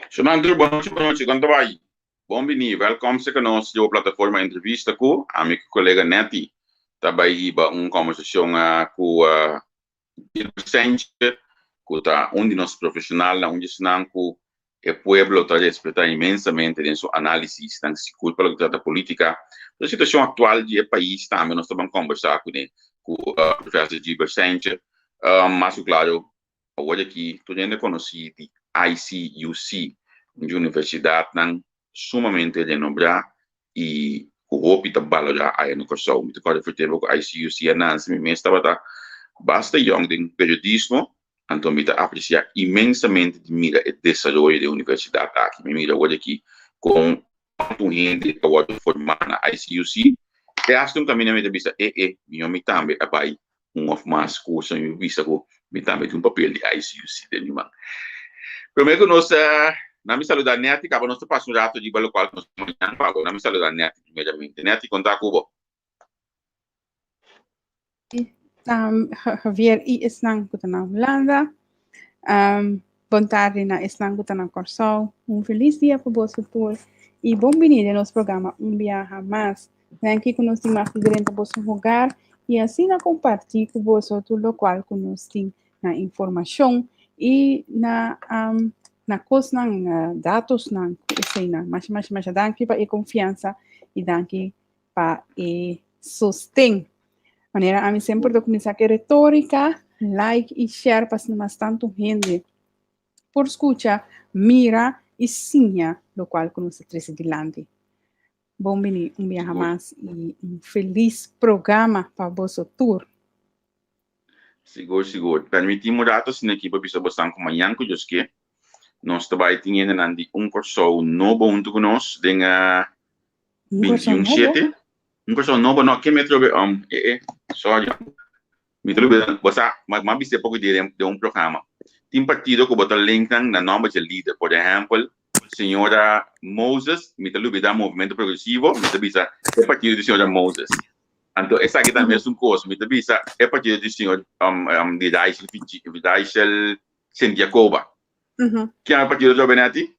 Sonandro, boa noite, quanto vai? Bom-vindo, welcome se conosco a plataforma entrevista com a minha colega Neti. Também uma conversação com a Vicente, que está um de nossos profissionais, onde estão com o povo está respeitando imensamente em sua análise, estão se culpa da política, da situação atual do país, também nós estamos conversar com o professor Gilbert Vicente, mas claro, hoje aqui, tu ainda conheci de ICUC, uma universidade sumamente renombrada e o hope está valorar aí no curso. Me recordo que teve o ICUC, a Nancy, me estava basta young de periodismo, então me apreciar imensamente de mira o desenvolvimento da universidade aqui. Me mira hoje aqui com um gente que pode formar na ICUC, e acho que também me vista me também vai of mais curso, me vista com me também um papel de ICUC de mim. Primeiro nós na minha saúde net, acaba nós passamos um rato de pelo qual nós amanhã pago na minha saúde net primeiramente net contar com Javier e islang ko na Holanda. Boa tarde na islang ko na Corsol. Feliz dia para você todos e bem-vindo no nosso programa Viaja Mais. Aqui que nós temos diferente para você jogar e assim na compartilhar com você tudo o qual que nós temos na informação e na coisa na dados na cena. Mas danke para a confiança e danke para a sustento. Maneira, a mim sempre dou começar com retórica, like e share para mais tanto gente. Por escutar, mira e sinha, do qual conosco três adiante. Bom-vindo, dia mais e feliz programa para você tour. Seguro. Permitimos dados na equipe bisa bastante com amanhã que eu que nós também tínhamos curso novo junto conosco, dengan 21/7. Curso novo, não, que me trouxe, sorry, me trouxe, mas bisa pouco de programa. Tem partido que botar link na nome de líder, por exemplo, senhora Moses, me trouxe da movimento progressivo, me trouxe o partido de senhora Moses. Então, essa aqui também é coisa, me trouxe o partido de senhor de Daishel Santiago. Que é o partido de Benati?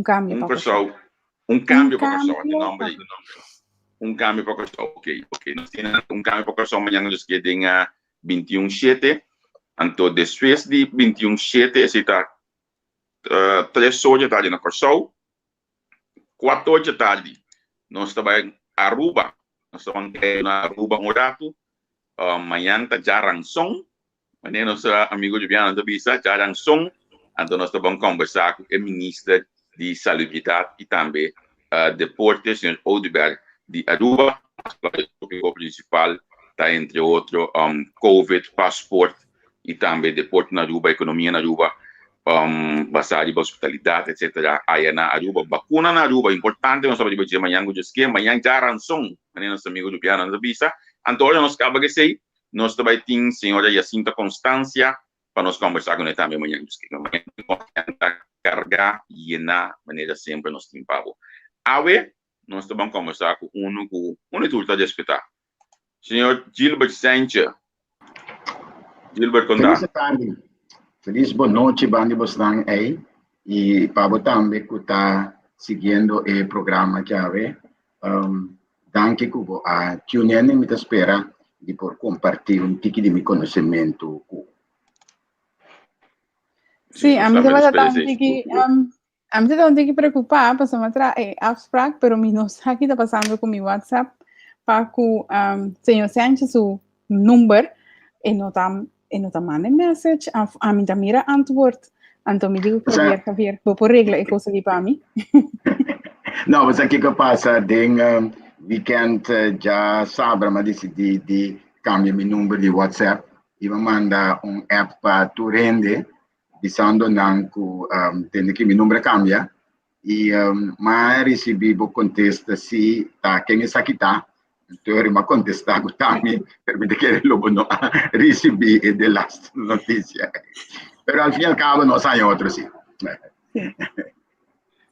Cambio. Cambio para o curso, nome. Cambio para o curso, ok. Nós temos cambio para o curso amanhã, nós queremos 21/7. Então, depois de 21/7, está 3 horas da tarde no curso, 4 horas da tarde, nós estamos em Aruba. Nós estamos em Aruba um rato. Amanhã está Jarangsong. Amanhã nosso amigo Juliano está bisa Jarangsong. Então, nós estamos conversar com o ministro de Saúde e também Deportes, o senhor Odeberg, de Aruba. O tópico principal está, entre outros, Covid, passaporte e também deporte na Aruba, economia na Aruba, basada em hospitalidade, etc. Aí na Aruba, vacuna na Aruba, importante, nós sabemos que amanhã já ransom, nosso amigo Juliano da Bisa. Então, nós acabamos de dizer, nós também temos a senhora Jacinta Constância, para nós conversar com ele também amanhã, carregar e na maneira sempre nós temos pago. Awe, nós vamos conversar com um turta de espetar. Senhor Gilbert Vicente. Gilbert, feliz tarde. Feliz boa noite, bande bostang aí. E para também que está seguindo o programa que ave. Danke kubo a tunene me espera de por compartilhar tique de meu conhecimento. Sim, a mim não tem que preocupar, para mostrar abstract, pero mim não está aqui passando com meu WhatsApp para que o senhor Sanchez o número e não tá mandando message, a mim tá mira antwoord. Então me digo Javier, vou por regra e coisa aqui para mim. Não, mas aqui que passa, den weekend já sabe, mas decidi cambiar meu número de WhatsApp e me manda app para tu rende. Dizendo que tem que meu número cambia e mas recebi o contesta se tá quem está aqui tá então eu me contestar com também permite que ele logo não recebi de last notícia mas ao fim e ao cabo nós sai outro sim.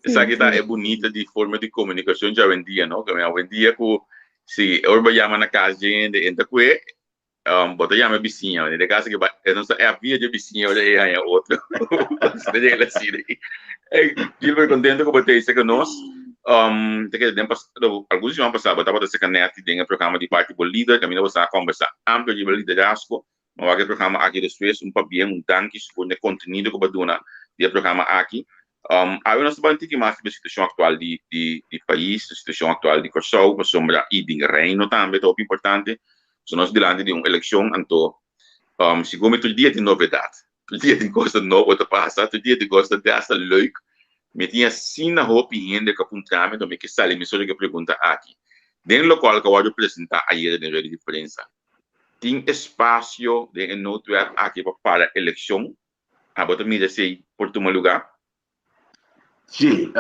Essa aqui é bonita de forma de comunicação já vendia, não? Que vendia com se eu chama na casa gente entra com bota ya me vizinha, de casa que não é a via de vizinha, olha aí é outro. Você tem assim. Eu estou contente com você isso que nós tem que alguns dias passados estava se canete tem programa de parte líder, caminho você conversar amplo de liderazgo, mas o programa aqui depois papel tanque sobre o conteúdo que baduna do programa aqui. Aí nós estamos aqui mais sobre a situação atual de país, a situação atual de Kosovo, a sombra e de reino também, é importante. So nós diante de uma eleição, então, segundo todo dia tem novidade, todo dia tem coisa nova para passar, todo dia tem coisa dessa leuk. Me tinha sim na roupa e ainda que apontar, então me que sale, me só que pergunta aqui. Dentro do local que eu vou apresentar aí na rede de imprensa, tem espaço de novo aqui para a eleição? A botar me dizer por tomar lugar? Sim,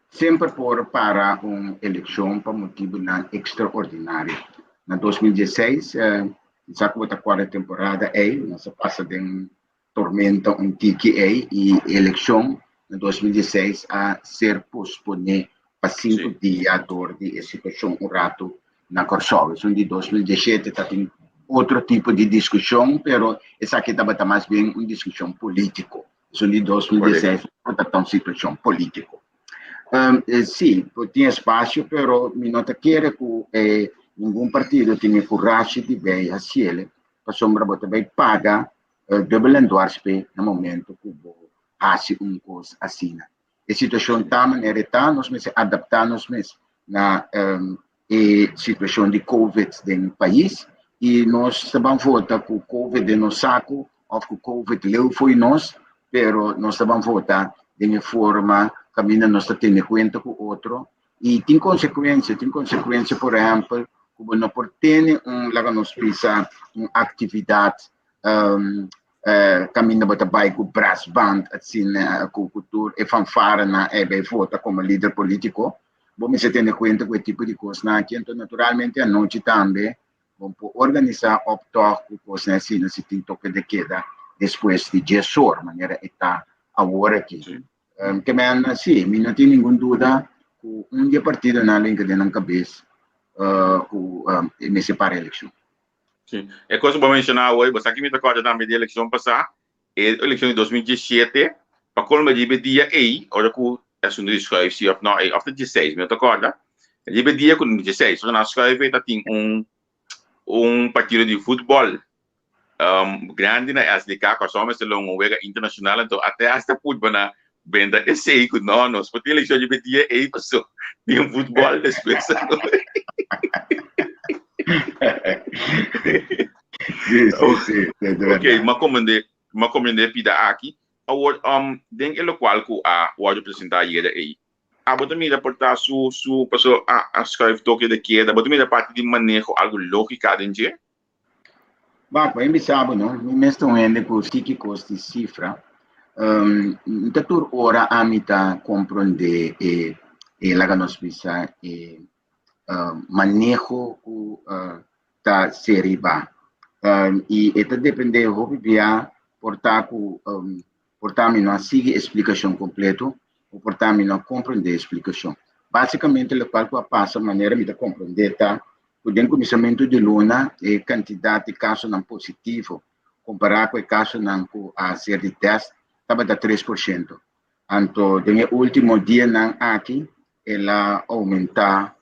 sempre para uma eleição para motivo extraordinário. Na 2016, já que a quarta temporada nós passa de tormenta TKA e eleição em 2016 a ser posposta para 5 dias de situação um rato na Kosovo. Então, de 2017 tem outro tipo de discussão, mas essa aqui estava mais bem uma discussão política. Então, de 2016 está uma situação política. Sim, tinha espaço, mas não quer que nenhum partido tenha coragem de ver a cielo, para sombra também paga double endorsement no momento que faz coisa assim. A situação está maneira está, nós nos adaptamos na situação de Covid no país e nós estamos votar que o Covid no saco ou que o Covid leu foi nós, mas nós estamos votar de uma forma que nós estamos tendo em conta com o outro e tem consequências, por exemplo, como não por ter uma atividade caminho para trabalhar com brass band, assim, com cultura e fanfara na vota como líder político, vamos ter em conta com esse tipo de coisa aqui, então naturalmente a noite também vamos organizar o toque com coisas assim, se tem toque de queda depois de 10 horas, maneira está agora aqui. Que sim, não tem nenhuma dúvida que partido na linha de na cabeça nesse para a eleição. Sim. É coisa para mencionar hoje, você aqui me recorda também da eleição passada, a eleição de 2017, para colma de dia aí, olha que é um disco se of não, of 16, me recorda? De dia com 16, so nós escreve tem partido de futebol grande na SDK, com só mais longo wega internacional, então até esta futebol na venda esse aí com nós, porque a eleição de dia aí passou de futebol depois. Sim, ok, ma comandei pida aqui, dentro do qual que o apresentar aí, a botar me reportar passou a escrever toque de queda, botar me parte de manejo algo lógica dentro. Bom, eu sabe, não, me estou vendo com que custa cifra, então ora a mim tá compreender lá que nós precisa manejo da série ba e itu depende do via portar não sigue explicação completo ou portar não compreender explicação basicamente o qual passa maneira de compreender tá o começamento de luna e quantidade de casos não positivo comparado com o caso não a série de teste estava da 3%. Então, no último dia não aqui ela aumentar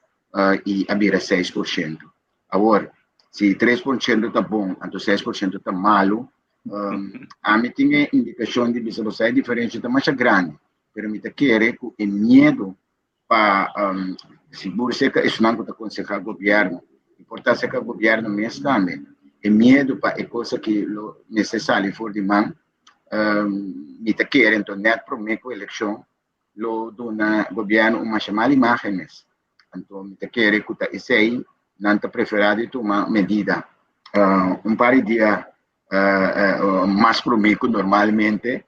e abrir 6%. Agora, se 3% está bom, então 6% está malo, a mim tem indicação de que a diferença está mais grande. Mas me quer que o medo para seguro ser que isso não está aconselhar o governo. Importa que o governo mesmo também. O medo para a coisa que é necessário for de mão, me quer então net para mim com a eleição, lo do governo uma chamada imagens. Então, me quer que esse aí não está preferido tomar medida. Par de dias mais para mim que normalmente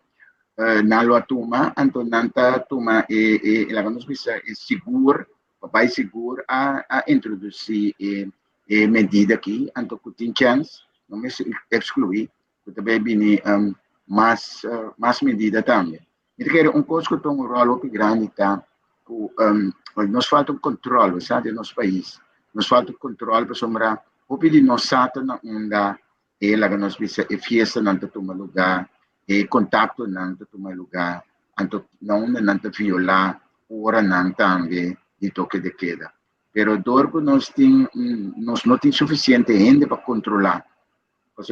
não lo toma, então não está toma lá vamos pensar seguro, papai seguro a introduzir medida aqui, então que tem chance, não me excluir, que também vem mais medida também. Eu quero coisa que tem rol grande tá, nós falta controle, sabe, no nosso país, nos falta controle para sombrar Hopi di nosata na unda e laga nos bisa e fiesta nanta tuma lugar e contatto nanta tuma lugar anto na unda nanta viola ora nanta ange di toque de queda. Pero dorpo nos não tem suficiente gente para controlar.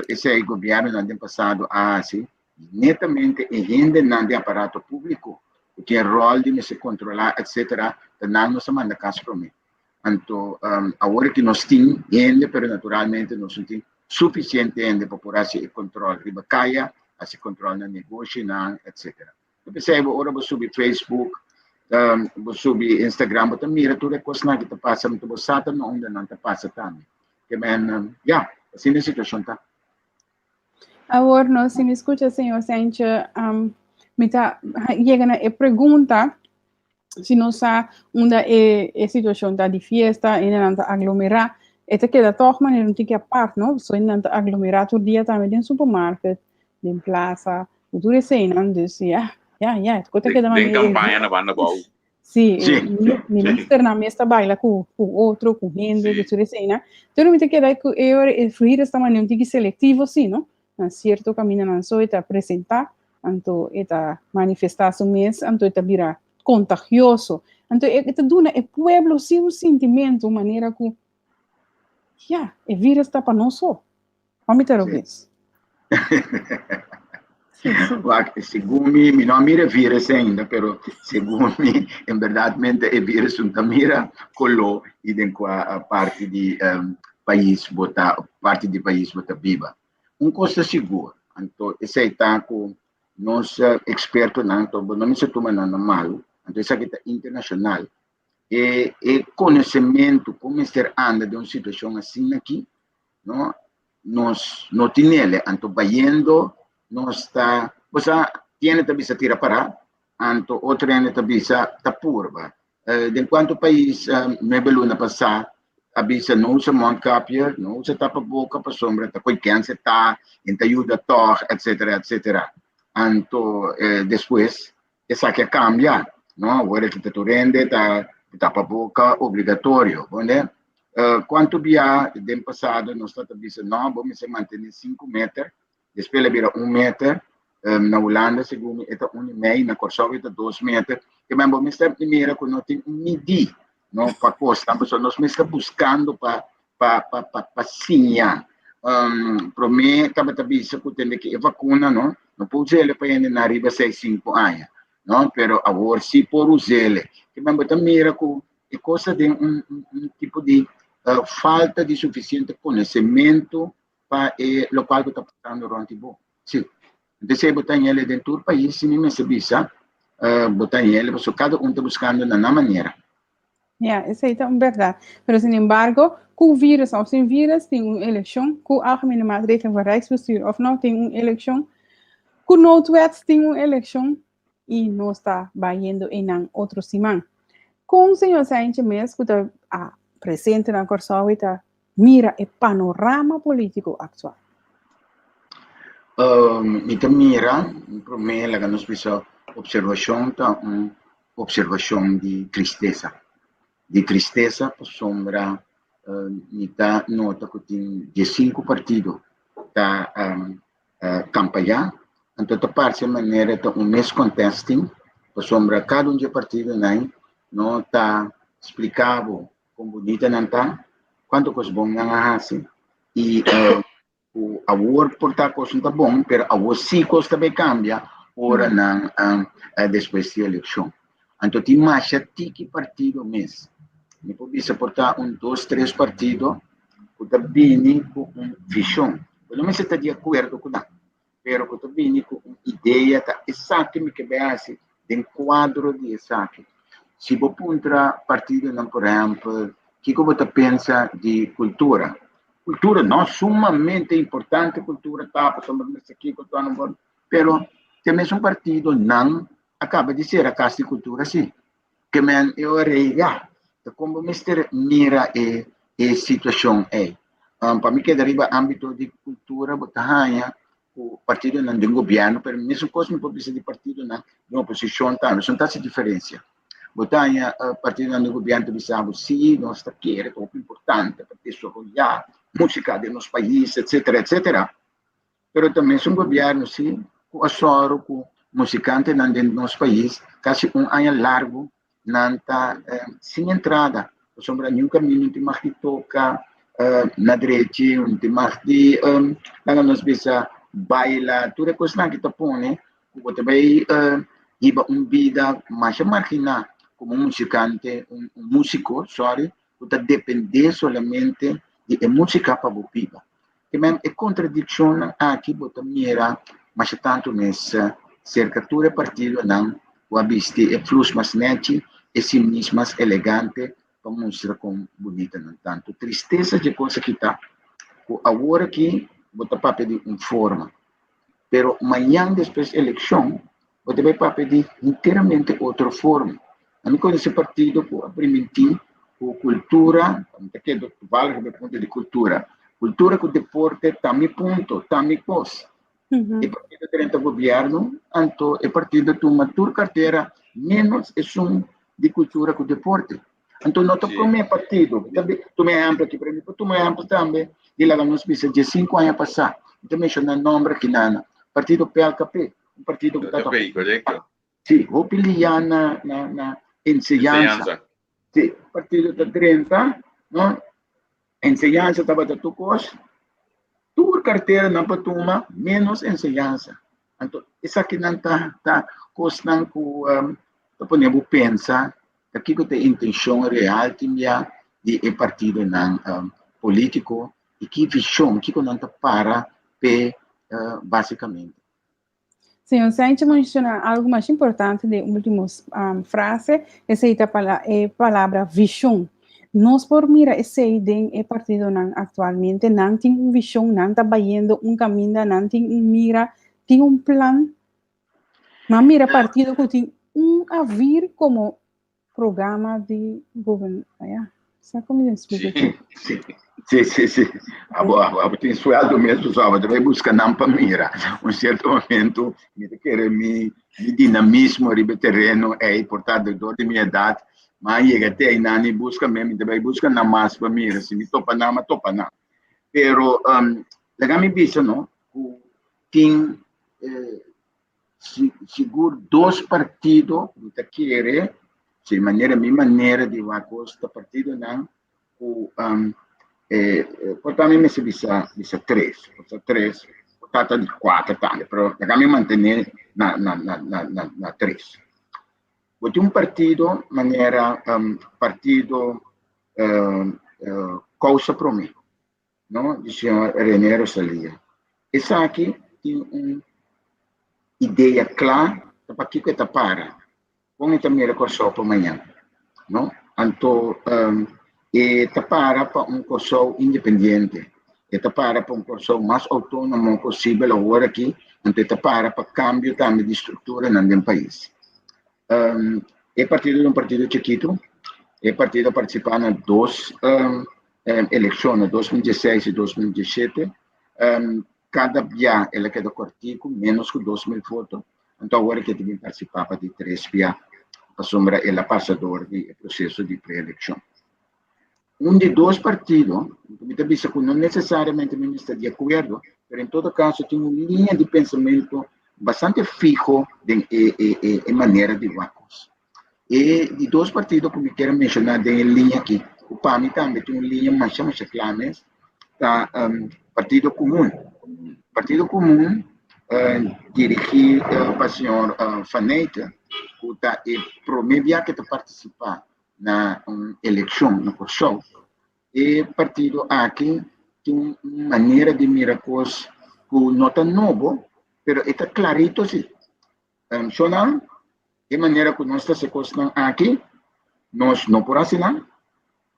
Esse é o governo no ano passado, assim, netamente a gente não tem aparato público, que tem rol de se controlar, etc., não nos manda caso para mim. Então, agora que nós temos gente, pero naturalmente nós não temos suficiente gente para poder se controlar riba caia, se controlar no negócio, etc. Eu percebo, agora vou subir Facebook, vou subir Instagram, vou mira tudo coisa que está passando, vou saber onde não está passando também. Que man, assim a situação está. Agora, não, se me escuta, senhor Sánchez, me está chegando a pergunta se não sabe onde é a situação da de festa, e não está aglomerar, esta queda toch, mas não tem que a parte, não? Só não está aglomerar todo dia também no supermercado, em praça, tudo isso aí, não? Então, coisa que dá tem campanha na banda bom. Sim, ministro na mesa baila com outro, com gente, tudo isso aí, né? Então, me tem que dar que eu fluir esta maneira, não tem que seletivo, sim, não? Certo caminho não só está apresentar, então está manifestar seu mês, então está virar contagioso, então está dando o pueblo sim um sentimento, uma maneira que o vírus está para nós só, vamos ter o vírus. Segundo me não mira vírus ainda, pero segundo me, em verdade, o vírus não mira colou e tem a parte de país botar, parte do país botar viva. Coisa segura. Então, esse aí está com nós expertos, não se toma nada mal. Então, isso aqui está internacional. E conhecimento, como estar anda de uma situação assim aqui, não? Nós não temos ele. Então, vaindo, nós está... Você tem que se tirar para, então, outro tem que se tapurba. De quanto país, me passar, avisa não usa mount capier, não usa tapa-boca para sombra, tá com câncer, tá, então ajuda a etc. Então, depois, essa aqui cambia, não? Agora que está rende, tá tapa-boca obrigatório, né? Quanto via, do passado, nós está avisa, não, vamos se manter 5 metros, depois ele vira 1 metro, na Holanda, segundo, é 1,5, na Corsóvia, é 2 metros, e mesmo, vamos estar primeiro, quando não tem medir, não para costa, nós estamos buscando para sinha. Para mim, estava vista que tem que vacuna, não pode ele para ir na riba 6-5 anos, não, pero agora se por usar ele, que mesmo também mira que é coisa de tipo de falta de suficiente conhecimento para o local que está passando durante o sim. Então, se botar ele dentro do país, se não se visa, botar ele, porque cada está buscando na maneira. Isso aí é verdade. Mas, sin embargo, com o vírus ou sem vírus, tem uma eleição, com a algemene maatregelen van Rijksbestuur of não, tem uma eleição, com o noodwet tem uma eleição, e não está batendo em outro simão. Com o senhor Sánchez mesmo, que está presente na Corsóvia, mira o panorama político atual. Então, mira, para mim, a nossa observação é uma observação de tristeza. De tristeza, por sombra, está nota que tem 15 partidos está campanhar, então a parte maneira está mês contesting, por sombra cada dos partidos não está explicado como bonita não está, quanto coisa bom não assim e o agora portar coisa está bom, mas agora sim coisa também cambia, ora não depois da eleição. Então tem mais de partido mês. Me pode portar 1, 2, 3 partidos que também com uma visão. Eu não estou de acordo com isso, mas que também com uma ideia exatamente que vai ser de quadro de exato. Se você encontrar partido, por exemplo, que você pensa de cultura? Cultura não sumamente importante, cultura está, passamos aqui, cultura não pode, mas também um partido não acaba de ser a casa de cultura, sim. Que eu reiga. Como Mr. mira a situação é. Para mim que deriva âmbito de cultura, botahanya, o partido não tem governo, mas mesmo coisa não pode ser de partido na oposição, tá, não está essa diferença. Botahanya, partido não tem governo, sabe, sim, nós está querendo, é importante para desarrollar música de nos países, etc, etc. Pero também são governos, sim, com a soro, com musicantes de nos países, quase ano largo, nanta, sem entrada. Sombra nenhum caminho, tem mais que tocar na direita, tem mais de, lá nós bisa baila, tudo é coisa que está pondo, que também iba vida mais marginal, como musicante, músico, sorry, que depende solamente de música para o piba. Que mesmo é contradição aqui, bota mira, mas tanto nessa cercatura partido não, o abiste é flux mais nete, é simples mais elegante, para mostrar como bonita não tanto. Tristeza de coisa que está. Agora que bota para pedir forma, pero amanhã depois da eleição, você vai para pedir inteiramente outra forma. A mim com esse partido, para permitir a cultura, que vale do ponto de cultura com deporte, também ponto, também coisa. E partido durante o governo, então, é partido de uma tour carteira, menos é de cultura com deporte. Então, não estou meu partido, tu me amplo aqui para mim, tu me amplo também, e lá nós pensamos de 5 anos passar, então mencionar nome que não, partido PLKP, um partido que está... correto. Sim, vou pedir na enseñanza. Sim, partido de 30, não? Enseñanza estava de tucos, tour carteira não para tomar, menos enseñanza. Então, isso aqui não está custando com, podemos pensar, aqui que tem intenção real de partido não político e que visão que não está para basicamente. Sim, você a gente menciona algo mais importante de última frase, essa é a palavra visão. Nós por mira esse é partido não atualmente não tem uma visão, não está trabalhando caminho, não tem mira, tem plano. Mas mira partido que tem a vir como programa de governo. Sabe como eu explico? Sim. Eu tenho suado mesmo, só também busca não para mira. Certo momento, me dinamismo de terreno é portado de minha idade, mas chega até aí, não busca mesmo, também busca na mais para mira, se me topa não, topa não. Pero, legal me disse, não? Tem seguro 2 partidos que querem, de maneira de uma coisa, partido não, portanto, se visa 3, portanto de 4 também, mas deixa-me manter na 3. Porque partido, partido causa para mim, não? De senhor René Rosalia. Essa aqui tem uma ideia clara para que está para. Como também recurso para amanhã, não? Então, e para curso independente, e para um curso mais autônomo possível agora aqui, então para cambio também de estrutura no país. É partido um partido chiquito, é partido participando em 2 eleições, 2016 e 2017, cada dia ele queda cortico, menos que 2.000 votos, então agora que tem que participar de 3 via, a sombra é passador do processo de pré-eleição. De 2 partidos, muitas vezes não necessariamente o está de acordo, mas em todo caso tem uma linha de pensamento bastante fijo em maneira de vacos. E de 2 partidos, como eu quero mencionar, tem linha aqui. O PAMI também tem uma linha mais clara, Partido Comum. Partido Comum, dirigido para o senhor Faneita, que está promovendo que participar na eleição, no curso, e partido aqui tem uma maneira de mirar coisas que não está novo, mas está clarito, sim. Só não, de maneira que nós estamos aqui, nós não por assinar,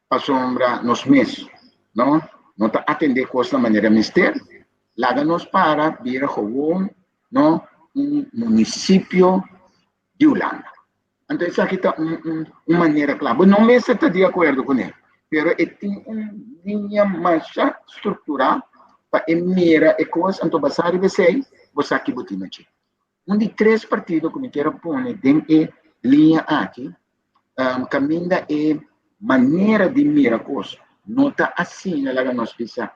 para sombra nos meses, não está atender coisas de maneira mistério, lá nós para vir a não município de Holanda. Então, isso aqui está uma maneira clara. Não me está de acordo com ele, mas tem uma linha mais estrutural para mirar e coisas, então, basado você aqui botina aqui. De 3 partidos que me quero pôr dentro da linha aqui, caminha é maneira de mirar coisas. Não está assim, lá nós pensamos,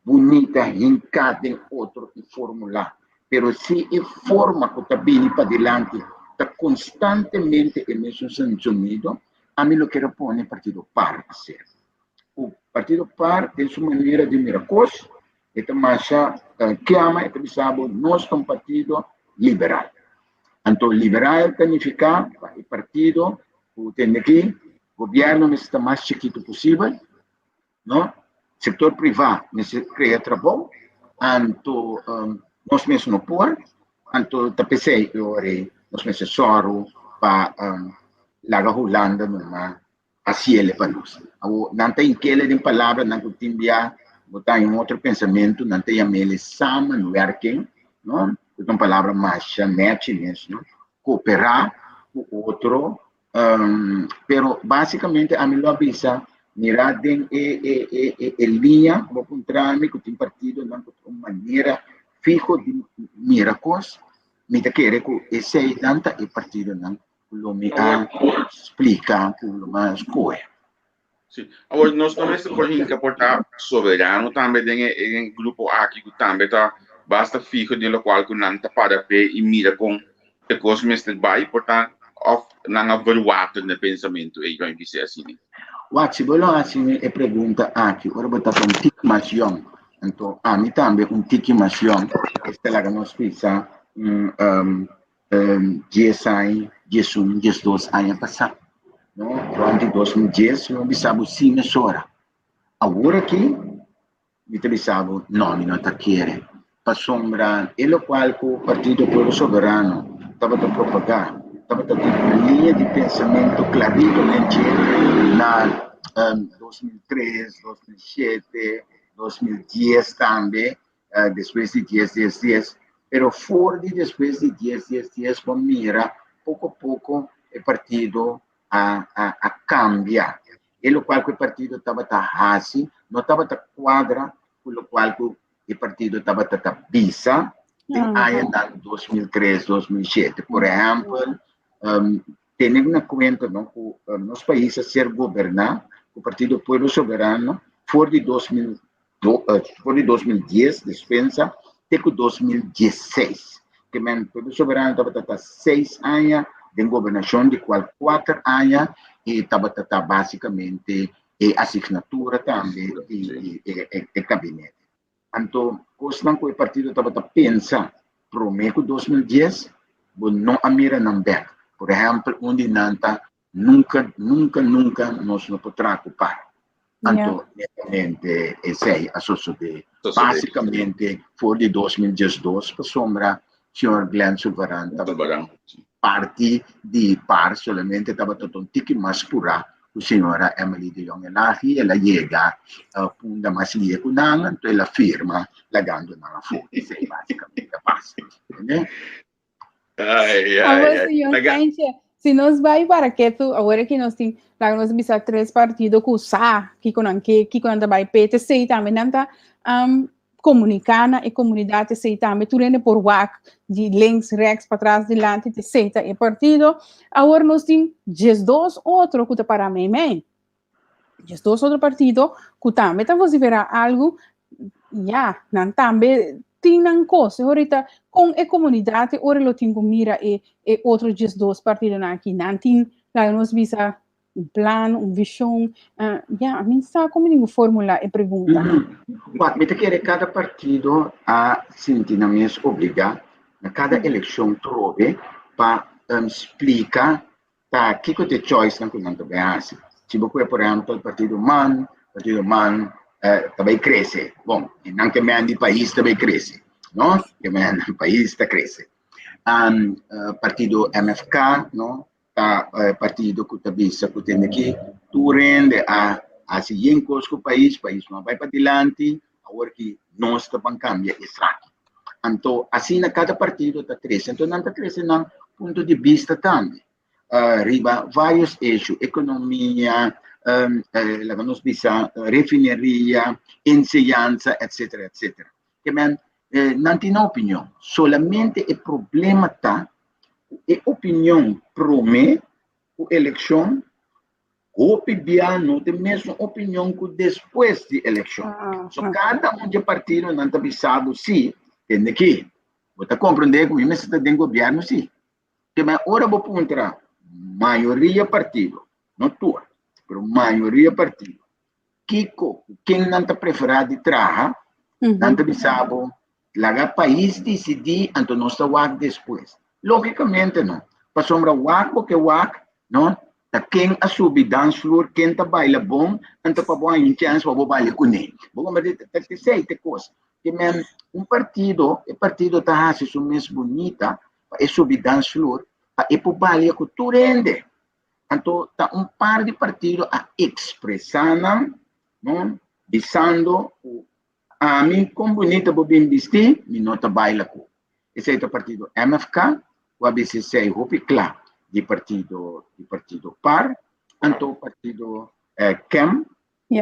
bonita, hincada em outro e formular. Pero se a forma que está vindo para adelante está constantemente em mesmo sentido, a mim lo quero pôr no partido par a ser. O partido par tem sua maneira de mirar coisas, e também que ama, e sabe, nós somos um partido liberal. Então, liberal significa o partido que tem aqui, o governo está mais chiquito possível, não? Setor privado necessita criar trabalho, então, nós mesmos não podemos, então, eu pensei, nós mesmos soro para laga Holanda, numa asiele para nós. Não tem aquela palavra, não tem via, botar em outro pensamento, não tem a mele working, não? Então, palavra mais netness, não? Cooperar com o outro, pero basicamente a melhor visa mirar em linha, vou encontrar-me com o partido, não com uma maneira fijo de mirar coisas, me querer que esse tanta e partido não lo me explica lo mais coisa. Sim. Agora, nós também estamos que portar soberano também em grupo aqui que também tá basta fijo de lo qual que não tá para pé e mira com a coisa mesmo vai portar of não avaliado no pensamento e vai dizer assim. Se você assim é pergunta aqui, agora botar um tique mais young, então a mim também um tique mais young, esta lá que nós pensa 10 anos, 12 anos passado. No, durante 2010, não bisabo sim na sora. Agora aqui, me bisabo não está querendo. Para sombra, ele qual que o Partido Povo Soberano estava a propagar, estava a ter uma linha de pensamento claramente na 2003, 2007, 2010 também, depois de 10, pero fora de depois de 10, com mira, pouco a pouco, o partido a cambiar. E o qual que o partido estava assim, não estava quadra, com o qual que o partido estava visa, em 2003, 2007. Por exemplo, tendo em conta que nos países ser governado, o Partido Povo Soberano, fora de 2010, dispensa, até 2016. Que o Povo Soberano estava 6 anos, de governação de 4 anos e estava basicamente a assinatura também e gabinete. Então, coisa que o partido estava pensando para o mês de 2010, não a mira não bem. Por exemplo, onde nanta nunca nós não podemos ocupar. Então, realmente, esse é a sociedade. Basicamente, foi de 2012, para sombra, o senhor Glenn Silverano parte de par solamente estava todo um tique mais pura a senhora Emily de Jong Elahi, ela chega a punta mais lia com ela, então ela firma lagando na foto, isso é basicamente a base, né? Se nós vai para que tu agora que nós tem lá nós bisa 3 partidos que usar que quando vai PTC também não tá comunicar na comunidade se também tu rende por WAC de links rex para trás delante de seta e partido agora nós tem 12 outro que para mim 12 outro partido que também tá você verá algo não também tem uma coisa ahorita com a comunidade ora lo tenho mira e outro 12 partidos aqui não tem lá nós bisa plan, visão, a mim está como ninguém fórmula e pergunta. Me te quer cada partido a sentir na minha obriga, na cada eleição trove para explicar tá que te choice não quando bem assim. Tipo por exemplo, o partido man também cresce. Bom, não que me ande país também cresce, não? Que me ande país está cresce. Partido MFK, não? Partido que está vista que tem aqui, tu rende a seguir com o país não vai para adiante, agora que nós estamos cambiando isso aqui. Então, assim, cada partido está crescendo, então não está crescendo no ponto de vista também. Riba vários eixos, economia, refineria, enseñanza, etc. Que não tem opinião, solamente o problema está e opinião promete a eleição, opinião não tem a mesma opinião que depois da eleição. Cada um de partido não está avisado se tem que. Você compreender que mesmo se está dentro do governo, sim. Que mas ora vou contra maioria partido, não todos, mas maioria partido. Quem não está preferado de trabalhar, não está avisado, lá o país decidir, então nós estamos depois. Logicamente, não. Para sombra porque não. Quem a subir dance floor, quem tá baila bom, então para bom em chance para bailar com ele. Vamos ver te sei te coisa. Que mesmo o partido tá assim sua mesmo bonita, é subir dance floor, é para bailar com tu rende. Então tá par de partidos a expressar, não, visando a mim como bonita vou bem vestir, me nota baila com. Esse é o partido MFK, o ABCC, o claro. De partido PAR, então partido CAM,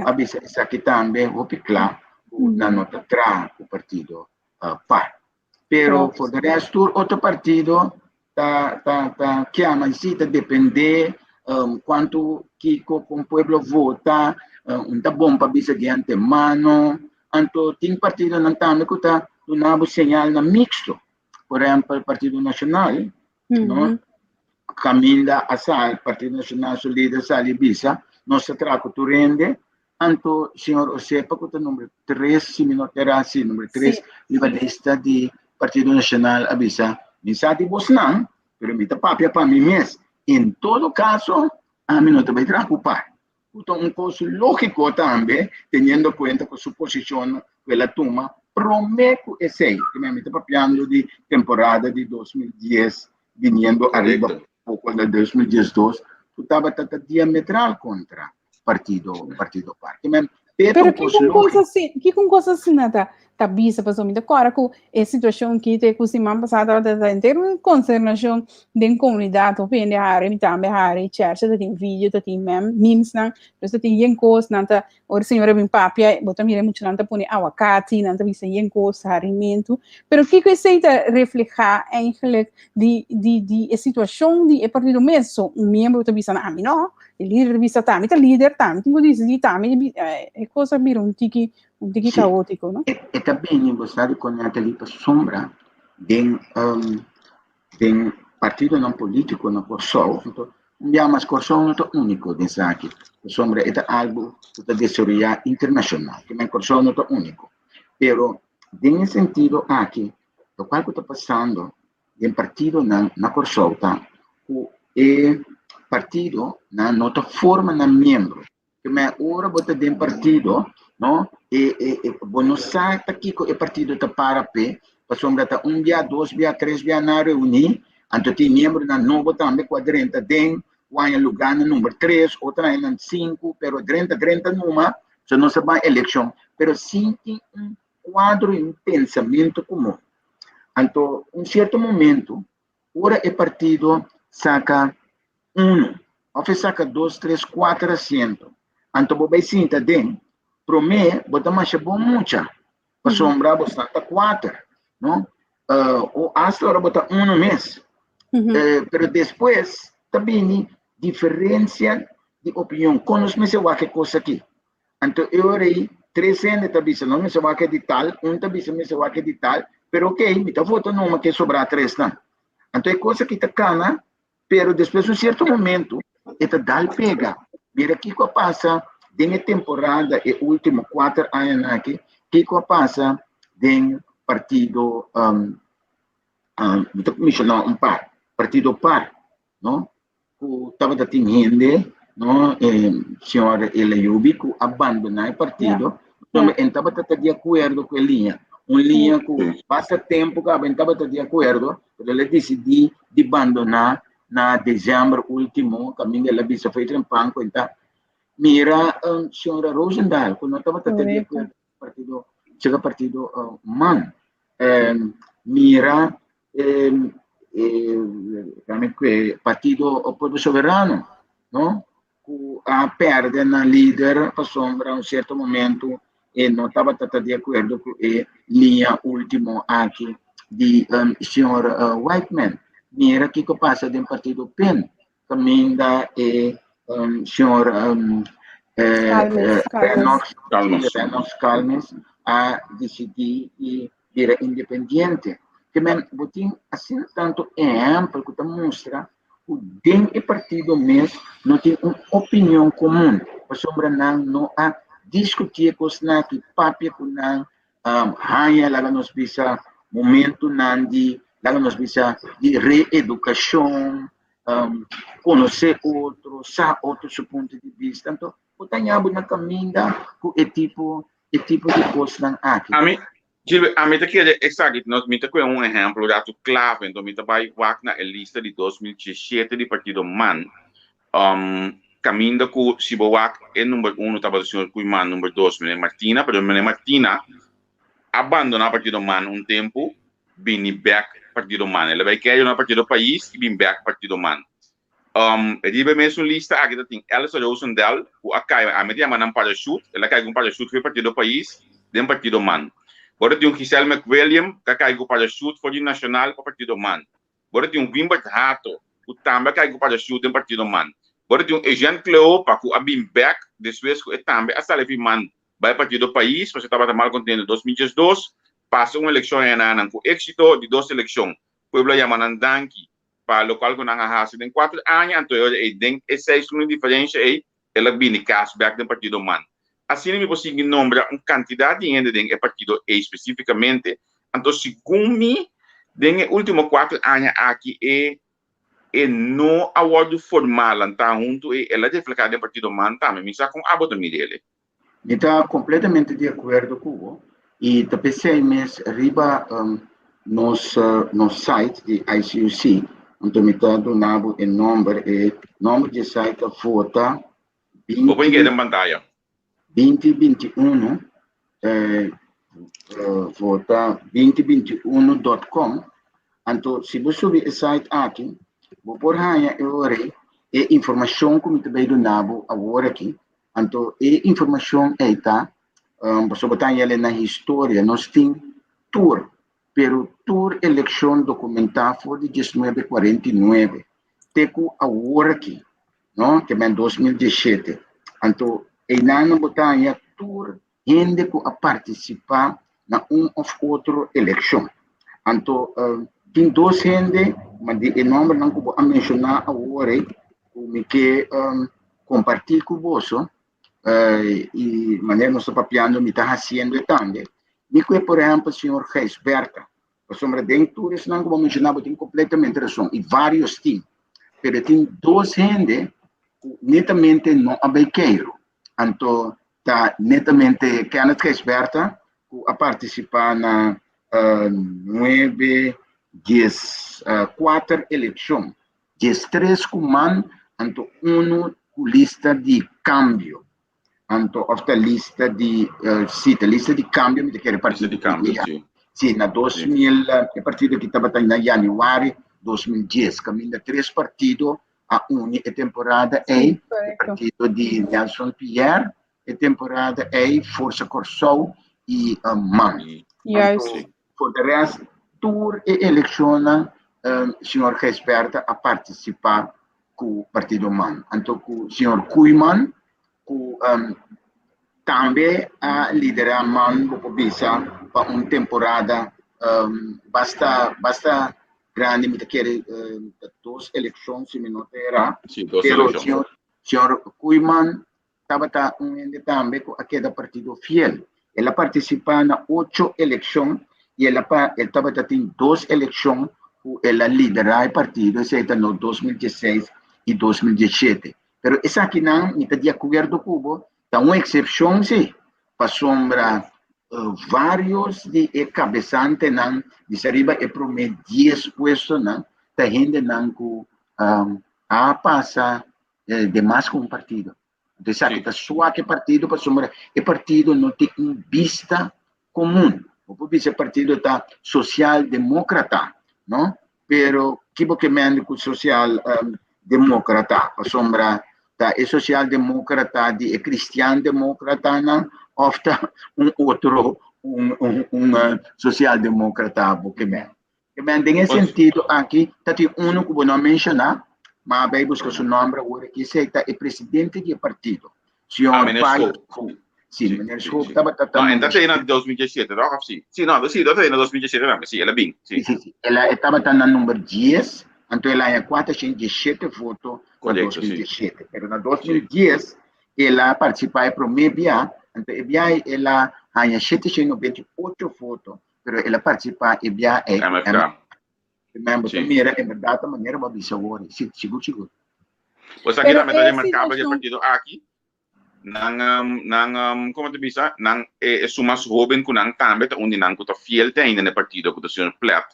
a bisa aqui também o claro na nota tra o partido PAR. Pero por o resto outro partido que a necessita depender quanto que o povo vota, tá bom para bisa de antemano, então tem partido não também que tá dando sinal na mixto, por exemplo o Partido Nacional, não? Camila Assal, Partido Nacional Solidário Sali Bisa, nós trago tu rende, anto senhor Osepa, que é o número 3, se me notará assim, número 3, libalista de Partido Nacional Abisa, me sabe Bosnan, pero me tapapia para mim mesmo. Em todo caso, a mim não te vai preocupar. Então, coisa lógico também, tendo em conta que sua posição, pela turma, prometo esse, que me está papiando de temporada de 2010, vindo arriba. Quando em 2012, tu estava diametral contra partido PAR. Pero que com coisa assim tá bisa para somita agora com a situação que te semana passada da inteira concernação de comunidade opende a me também a church tem vídeo tem memes não você tem encos não tá o senhora bem papia bota mira muito não tá põe aguacate não tá bisa encos alimento pero que aceita reflejar eigenlijk de a situação de partido mesmo membro tá bisa a mim não o líder bisa tá líder tá tipo diz tá é coisa vira um tiki caótico, não? E também gostado com a telipa sombra de partido não político não Kosovo, então mas Kosovo não é único dessa aqui. Sombra é algo da desarrollo internacional, que mas Kosovo não é único. Pero nesse sentido aqui, o qual está passando em partido na Kosovo, o partido não está forma na membro. Que mas ora bota de partido não bueno sabe aqui que o partido está para pé para sombra tá dia 2 dia 3 dia na reunir então tem membro na novo também quadrenta tem guarda lugar no número 3 outra na 5 pero 30 numa se não se vai eleição pero sim tem quadro em pensamento comum então certo momento ora o partido saca 1 ou saca 2 3 4 assentos então vai sinta dentro para mim, bota mais bom muita. Para sombra, bota 4, não? O hasta bota 1 mês. Pero depois, também, diferença de opinião. Quando me se vai que coisa aqui. Então, eu orei, 3 anos, também, não me se vai que de tal, também me se vai que de tal, pero ok, me está votando numa que sobrar 3, não? Então, é coisa que está cana, pero depois, certo momento, está dá pega. Mira aqui que passa. Dengue temporada e último 4 anos aqui, que passa den partido partido PAR, não? O estava da tinhende, não? Senhora Elayubi que abandonar o partido, então estava de acordo com a linha, linha que passa tempo que estava de acordo, ele decidiu de abandonar na dezembro último, caminho ela bisa foi trempanco então mira senhora Rosendahl, quando estava tratando partido, chega partido MAN, mira partido o povo soberano, não? A perde na líder para sombra um certo momento e não estava de acordo com a linha última aqui de senhor Whiteman. Mira que passa do partido PEN, caminho da senhor Calmes. Calmes a decidir e vir independiente. Que men botin assim tanto exemplo que mostra o DEM e partido mesmo não tem uma opinião comum. Por sombra não a discutir com os que papia com não hanya lá nos bisa momento não de lá nos bisa de reeducação, conhecer outro, saber outro seu ponto de vista. Então, o tanhabo na caminha com e tipo de coisa aqui. A mim aqui é exato, nós me tem um exemplo da tu clave, então me vai na lista de 2017 do partido MAN. Caminho com se boak é número 1 estava o senhor Cuiman, número 2 menina Martina, pero menina Martina abandonou o partido MAN tempo, vim back partido MAN. Ela vai querer no partido país e vim back partido MAN. Ele mesmo lista aqui tem Elsa Rosendal, o acai a media manam parachute, ela cai com parachute foi partido país, dem partido MAN. Agora tem Giselle McWilliam, que cai com parachute foi nacional para partido MAN. Agora tem Wimbert Hato, o também cai com parachute dem partido MAN. Agora tem Eugene Cleopa, que a bim back depois que também a sala MAN vai partido país, porque estava mal contendo 2012, passou uma eleição em com êxito de 2 eleições. Pueblo Yamanan Danki, para o local que não há em 4 anos, então é 6 anos de diferença e ela vem cashback do partido MAN. Assim, me consigo nombrar uma quantidade de gente do partido especificamente. Então, segundo mim, nos últimos 4 anos aqui é não acordo formal, então, junto e ela reflete o partido MAN também, me sabe com a bota dele. Está completamente de acordo com o e te pensei mesmo riba nos site de ICUC, onde me está donando o número de site vota 2021 vota 2021.com. Então, se você subir o site aqui, vou por aí e informação que me está donando agora aqui. Então, a informação é esta, você botar ele na história, nós temos tour, pero tour eleição documentada foi de 1949, teco agora aqui, não? Que é em 2017. Então, e não botar aí tour, gente que a participar na ou outra eleição. Então, tem 2 gente, mas o nome não vou mencionar agora, que compartilhar com você. E maneira nós papiando me está fazendo também. Me que por exemplo, o senhor Geisberta, a sombra de todos não como mencionava tem completamente razão e vários tem, mas tem 2 gente netamente não abequeiro, então tá netamente Kenneth Geisberta a participar na 9, 10, 4 eleições, 13 comando, então 1 lista de câmbio. Então, a lista de câmbio, me quer partido de câmbio, sim. Sim, na 2000, o partido que estava em janeiro 2010, caminha 3 partidos, a única temporada é o partido de Nelson Pierre, a temporada é Força Corsol e MAN. Então, por o resto, tour e eleciona o senhor Geisberta a participar com o partido MAN. Então, o senhor Cuiman, também a liderar MAN para uma temporada basta grande, me quer 2 eleições, se me não terá. Sim, 2 eleições. Senhor Cuiman estava também com aquele partido fiel. Ela participa na 8 eleições e ela estava tendo 2 eleições ela liderar o partido, seja no 2016 e 2017. Pero essa aqui não está de acordo com o tá uma exceção, sim, para sombra vários de cabeçantes não, de arriba é para 10 puestos não, tá gente não a passar demais com o partido. Então, sabe, tá só que partido para sombra, o partido não tem uma vista comum. O partido está social-democrata, não? Pero que o social-democrata, para sombra, é social-democrata e cristiano-democrata, não? Ofta outro, social-democrata, porque nesse sentido aqui, tem que não mencionar, mas vai buscar seu nome agora, que esse é o presidente do partido. Senhor meneer Pai, Schoop. sim, meneer Schoop, Sim. estava No, en dat is in 2017, toch? Of sim? Sim, no, sim, dat is in 2017 também. Sim, ela bem. Sim. Sim. Ela estava na número 10, então ela tinha 417 votos em Correcto, 2017. Mas em 2010, ela participou para o MEBIA, então ela tinha 798 votos, mas ela participou em MEBIA. MFK. Membro também era, em verdade, maneira uma bisagora. Seguro. Você aqui também está marcado de partido aqui. Como te bisa, nang sumas joven ko nang tambe ta undi nang ko ta fiel te ainda no partido ko ta senhor Plat.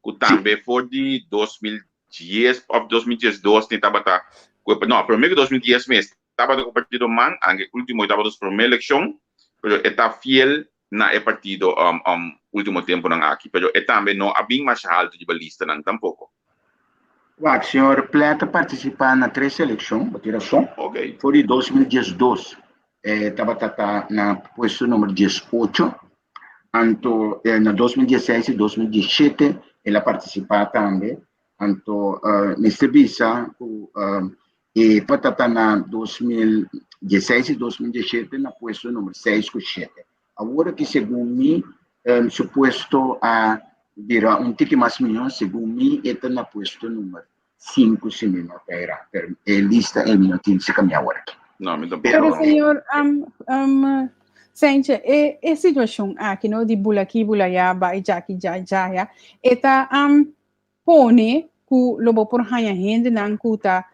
Ko tambe for de 2010 of 2012 ni tabata. No, primeiro 2010 mês. Tabata ko partido man, ang último tabata dos primeira eleição, pero está fiel na partido último tempo nang aqui, pero tambe no abing mas alto de balista nang tampoco. O senhor Plata participar na 3 eleições, batira só. Ok. Foi em 2012. Estava na posição número 18. Então, na 2016 e 2017, ela participava também. Então, nesse visa, e para na 2016 e 2017, na posição número 6 com 7. Agora que, segundo mim, suposto a virar tique mais milhão, segundo mim, está na posição número 5, se me não era. Lista é minutinho, se caminha agora. Não, me dá Pero, senhor, Sente, a situação aqui, no, de bulaki, bulaya, bai, jaki, jaya, eta, pone, ku lobo por hanya hindi nang kuta,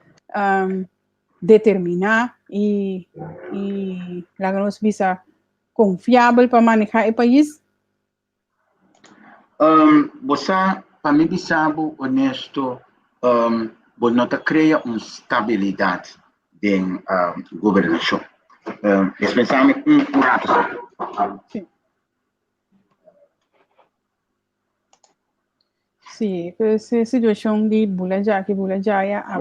determinar e lagamos bisa confiável para manejar o país? Você, para mim, sabe, honesto, você não cria uma estabilidade na governação. Especialmente curato. Sim. Sim, essa situação de bulajaya, a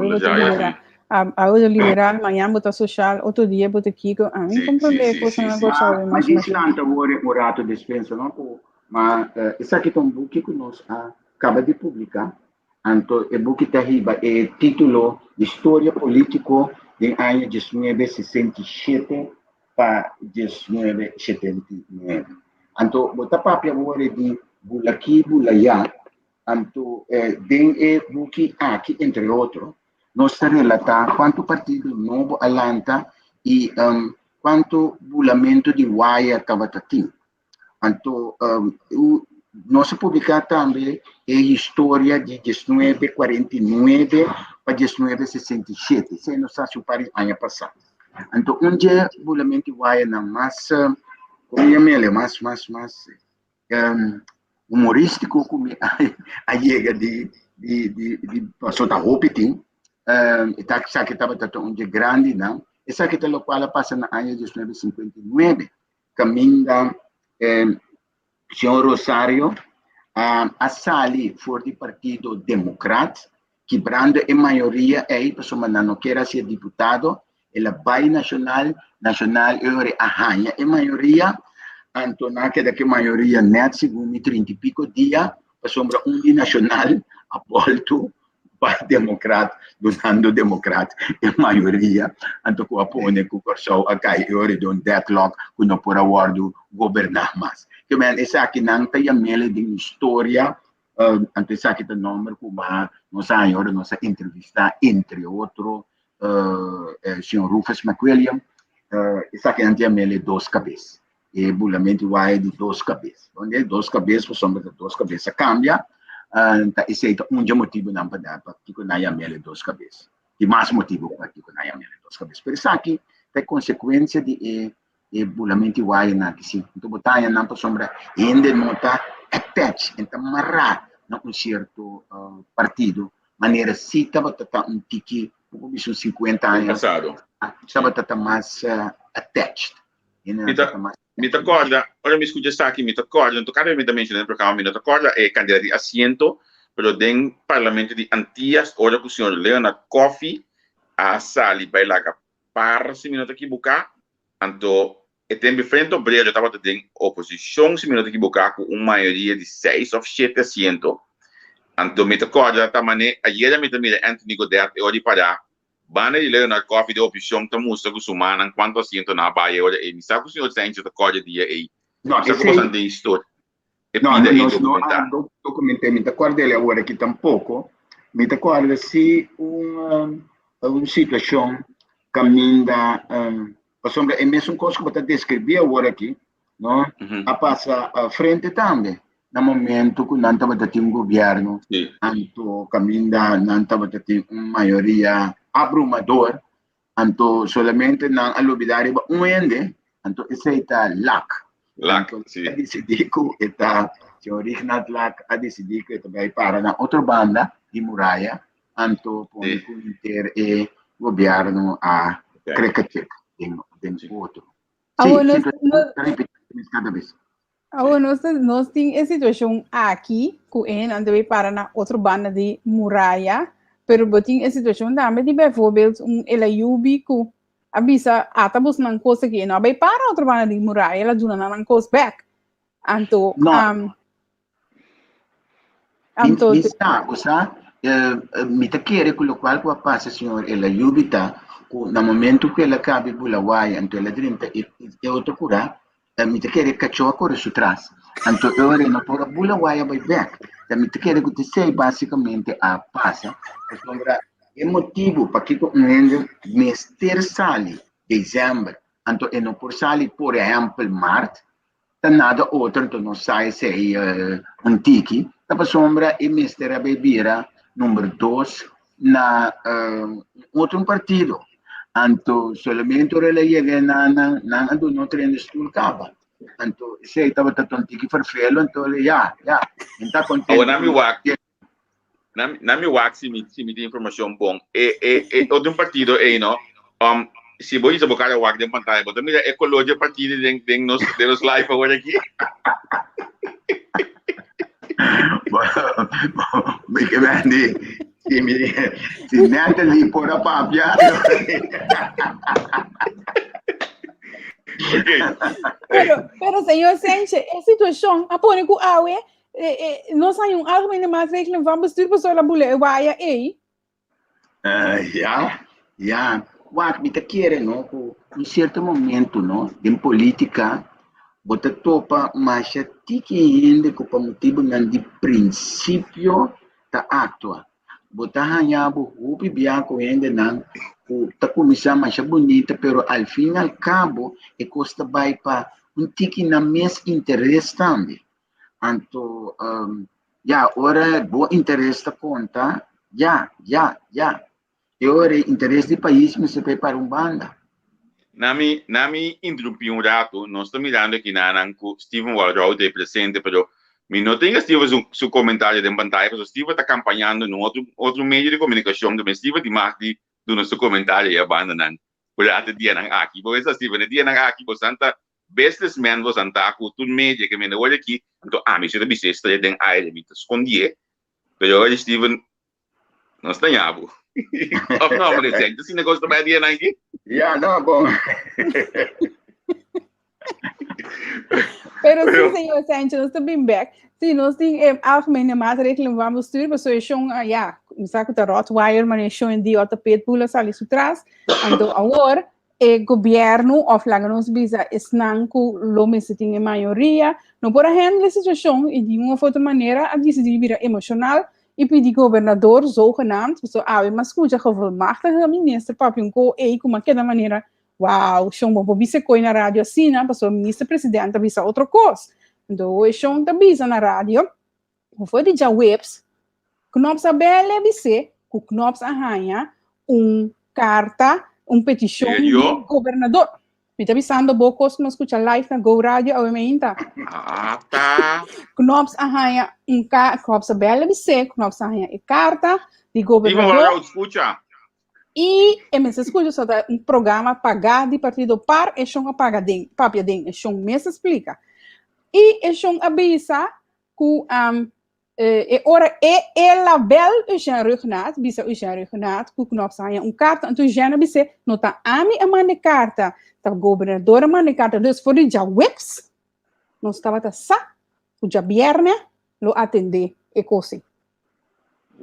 liberal, amanhã bota social, outro dia bota aqui, a mim compreender que você não gosta mas isso não está o rato dispensa, não? Mas esse aqui é um book que nós acaba de publicar. Então, o book está aí, é título de História Político de ano 1967 para 1979. Então, bota papel agora de bulaki, bulaya. Então, tem o book aqui, entre outros, nós relatar quanto partido novo alanta e quanto bulamento de waia estava tendo. Então, nós publicamos também a história de 1949 para 1967. Isso não está super ano passado. Então, onde o bulamento de waia não mais, como eu me lembro, mais humorístico, como a chega de passou da roupa, está que estava onde grande, não? Essa que está qual passa na ano de 1959, caminho da senhor Rosário, a sali for do Partido Democrata, que brando a maioria aí, pessoa não quer ser deputado, ela vai nacional, eu arranha a maioria, então naquela que a maioria net, segundo 30 e pico dia, pessoa nacional, a volta para democrata, donando democrata, a maioria, então com a pone com o corso a cai, eu de deadlock, que não por acordo governar mais. Que men essa aqui não tem a mele de história, então essa aqui tem nome como nossa agora nossa entrevista entre outros, senhor Rufus McWilliam, essa aqui não tem a mele duas cabeças, e bulamento vai de duas cabeças, onde duas cabeças, sombra de duas cabeças cambia. Esse é um motivo não para dar para que não há mele duas cabeças. E mais motivo para que não há mele duas cabeças. Por isso aqui tem consequência de bulamento vai na que se então botar não para sombra ainda não está attach, então amarrar num certo partido, maneira se estava um tique, como isso 50 anos estava mais attached. Me acorda, olha me escuta está aqui, me acorda, não tocar me também no programa, me acorda é candidato de assento, pero den parlamento de Antillas, olha que o senhor Leonard Coffey a sali vai lá para se minuto aqui buscar, então e tem frente ao breve, eu estava tendo oposição se minuto aqui buscar com uma maioria de 6 ou 7 assentos, Anto mita corda tamane ayer mita mira Anthony Godet e odi para bana ile na coffee de opção ta musta ku sumana quanto asiento na baia ora e misa ku senhor sente ta corda dia e No, misa ku sande isto e no, pida e no, documentar, mi ricordo le ora che tampoco, mi ricordo sì una situazione caminda, sombra, e mesmo coisa que você descrevia agora aqui, não? A passa à frente também, no momento que não estava tendo um governo, anto caminda, não estava tendo uma maioria abrumador, anto solamente não alubidare ende, anto esse é lac. Lac, sim. A decidir que está, o original Lac a decidir que vai para na outra banda de muralha, anto com inter e governo a crecatic em outro. Sim, cada vez. Nós temos a situação aqui, que vai para na outra banda de muralha, pero tem a situação também de, por exemplo, Elaiubi, que avisa atabus nang coisa que não vai para outra banda de muralha, ela duna nang coisa back. Anto, mi te quiere con lo cual pasa, signor, e la lluvia, nel momento che la cabe bula guai, anto la drinta e otro cura, mi te quiere cacciò a corre su tras. Anto ora non può bula guai vai back. Mi te quiere che ti sei basicamente a passa, e motivo para que compreende mester sali dezembro, anto e não por sali, por exemplo, março, tá nada outro, então não sai sei antiqui, tá para sombra e mester a bebida número 2 na outro partido, anto solamente ora lhe chega na ando não treino estulcava, anto sei estava tanto antiqui farfelo, então já, então contente. Na mi wax se me tem informação bom outro partido no se voi se bocar wax de pantalla but mira ecologia partido de nos live agora aqui me que vende se Natalie por a papia pero senhor Sente a situação a pôr com awe nós hay algo mais que vamos ter para a mulher vai aí Wat me te quiere, no? Em certo momento, no? Em política, bota topa, mas já tique ainda com o motivo de princípio da atua. Bota hanhabo, o bibiaco ainda não, tá começar mais bonita, pero al fim e al cabo, e costa vai para tique na mes interesse também. Anto, ora, bo interesse da conta, e ora, interesse do país, mas se para banda. Nami interrompi un rato, non sto mirando aqui com Steven Waldrop de presente, pero mi não tenho Steven su comentário de pantalla, porque Steven está campanhando em outro meio de comunicação, também Steven de marketing, do nosso comentário e abandonan. Por até dia nang aqui, porque essa Steven dia nang aqui, porque santa businessman was anta com tudo media que me não olha aqui, então me se deve ser estranho den aire, me escondia, pero hoje Steven não está nhabo. Of não, mas gente, esse negócio também é dia nang aqui. Não, bom. Pero sim, senhor Sánchez, nós estamos back. Sim, nós temos algemene maatregelen vamos sturen, maar zoals je misalnya de Rottweiler, maar je die outra pitbull ali atrás, então agora o governo of nos bisa esnanco lo meseting em maioria, não por handle a situação e de uma outra maneira a decidir vira emocional e pedir governador zogenaamd, so mas escuta gevolmachtige minister papinko como aquela maneira, wow, schon bom bisa coi na rádio assim, né, passou ministro-presidente bisa outra coisa. Então, eu schon da bisa na rádio, foi de já webs, knops a BLBC, com knops a ranha, carta, petição do governador. Me está avisando, bocos, não escuta live na Go Radio, ou emenda. Tá. Knops a ranha, knops a BLBC, knops a ranha, carta de governador. Escuta. E se escuta só programa pagar de partido par, é schon a paga den, papia den, é schon me explica. E é schon avisa que ora ela bel já regnat, bisa já regnat, que nós saia carta, então já não bisa, não tá ami a mande carta, tá governadora mande carta, dus for já weeks, nós estava tá sa, o já viernes lo atender e coisa.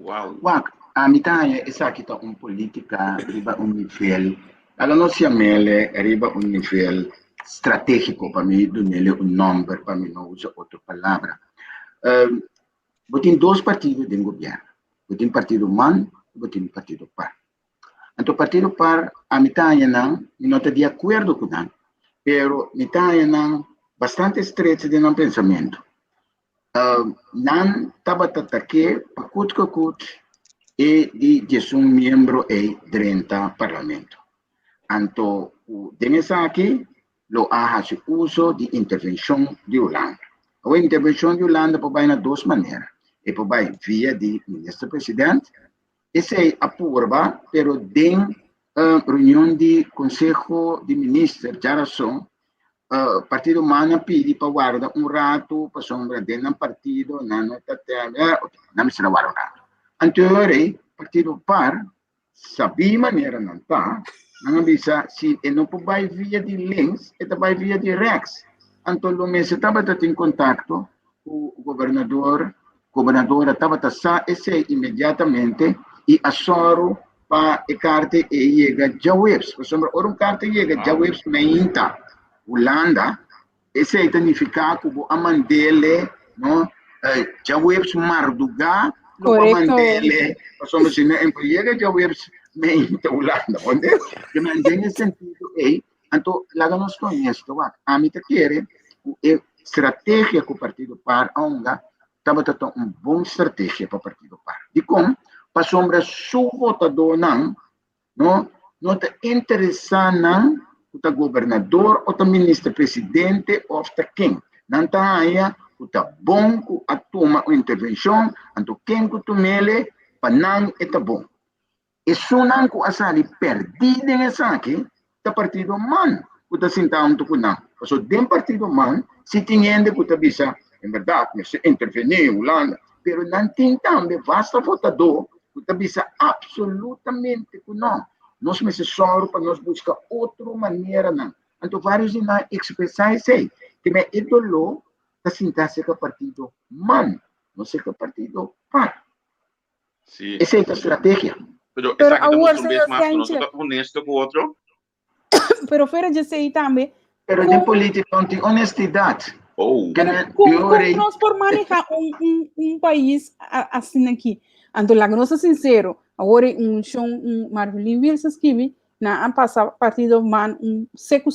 Wow. Wak, a mitad esa kita política arriba un nivel, a la nocia mele arriba un nivel estratégico para mí, donde un nombre para mí no uso otra palabra. Botin dos partidos de gobierno, botin partido man, botin partido par. Então, partido par, a mitad não está de acordo com isso, pero mitad não bastante estreito de não pensamento. Não estava ataque para cut e de um membro e 30 parlamento. Então, desse aqui, lo há o uso de intervenção de Holanda. A intervenção de Holanda pode ir de duas maneiras. E pode ir via de ministro-presidente. Esse é apurva, pero den reunião de Conselho de Ministros, já são, partido mana pedi para guardar rato, para sombra dentro do partido, não me será guardado. Anteriormente, partido par, sabia maneira não tá, não avisa se não pode ir via de links, e vai via de rex. Então, o mês estava em contato com o governadora estava esse imediatamente e a soro para a carta e chega já webs. Por exemplo, uma carta chega já webs meinta Holanda, esse significa que a mandele, não, já webs marduga, não a mandele, por exemplo, se não chega já webs meinta Holanda, onde? Que mantém sentido é, então lá nós conhecemos, a mim te quer estratégia que o partido par onga estava tendo boa estratégia para o partido par. De como para sombra seu votador não te interessa não o governador ou o ministro-presidente ou o quem. Não está aí o bom que a toma uma intervenção, então quem que tu mele para não é bom. E só não que a sali perdida nessa aqui, o partido man que está sentado com não. Porque dentro do partido man, se tinha que está bisa, em verdade, se intervenir Holanda, pero não tem também basta votador que bisa absolutamente que não. Nós necessário para nós buscar outra maneira não. Então vários na expressar isso que me idolo está sentado com o partido man, não sei que o partido par. Sí. Essa é a estratégia. Pero agora se você está honesto com o outro. Pero fuera de sei também. Pero de política não tem honestidade. Como nós por manejar país assim aqui? Então, lá não sou sincero, agora Marvelin Wilson escreve na passar partido man seco,